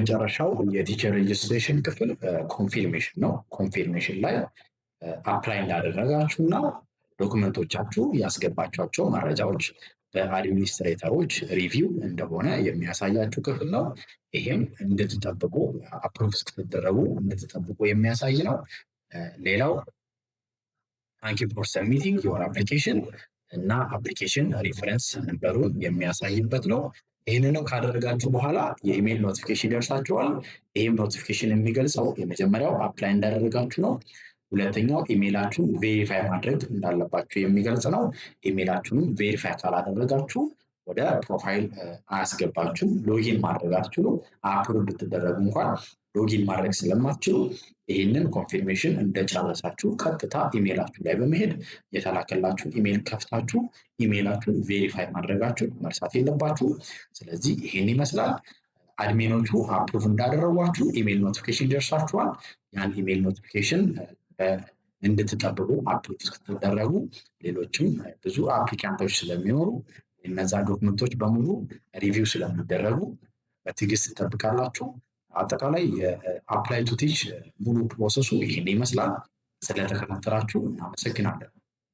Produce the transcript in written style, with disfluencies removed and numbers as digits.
የመጨረሻው የቲቸር ሬጅስትሬሽን ክፍል ኮንፊርሜሽን ነው። ኮንፊርሜሽን ላይ አፕላይ እንዳደረጋችሁና ዶክመንቶቻችሁ ያስገባችኋቸው መረጃዎች በአድሚኒስትሬተሮች ሪቪው እንደሆነ የሚያሳያችሁ ክፍል ነው። ይሄም እንድትጠብቁ አፕሩቭ እስክትደረጉ እንድትጠብቁ የሚያሳይ ነው። ሌላው ታንክ ዩ ፎር ሰብሚቲንግ ዮር አፕሊኬሽን እና አፕሊኬሽን ሪፈረንስ ነምበሩን የሚያሳይበት ነው። ይህንንም ካደረጋችሁ በኋላ የኢሜይል ኖቲፊኬሽን ይደርሳችኋል። ይህም ኖቲፊኬሽን የሚገልጸው የመጀመሪያው አፕላይ እንዳደረጋችሁ ነው። ሁለተኛው ኢሜይላችሁን ቬሪፋይ ማድረግ እንዳለባችሁ የሚገልጽ ነው። ኢሜይላችሁንም ቬሪፋይ ካላደረጋችሁ ወደ ፕሮፋይል አያስገባችሁም። ሎጊን ማድረጋችሁ አፕሎድ ብትደረጉ እንኳን ሎጊን ማድረግ ስለማትችሉ ይህንን ኮንፊርሜሽን እንደጨረሳችሁ ቀጥታ ኢሜይላችሁ ላይ በመሄድ የተላከላችሁ ኢሜይል ከፍታችሁ ኢሜይላችሁን ቬሪፋይ ማድረጋችሁ መርሳት የለባችሁ። ስለዚህ ይህን ይመስላል። አድሚኖቹ አፕሩቭ እንዳደረጓችሁ ኢሜይል ኖቲፊኬሽን ደርሳችኋል። ያን ኢሜይል ኖቲፊኬሽን እንድትጠብቁ አፕሩቭ እስክትደረጉ ሌሎችም ብዙ አፕሊካንቶች ስለሚኖሩ እነዛ ዶክመንቶች በሙሉ ሪቪው ስለሚደረጉ በትዕግስት ትጠብቃላችሁ። አጠቃላይ የአፕላይ ቱ ቲች ሙሉ ፕሮሰሱ ይህን ይመስላል። ስለተከታተላችሁ እናመሰግናለን።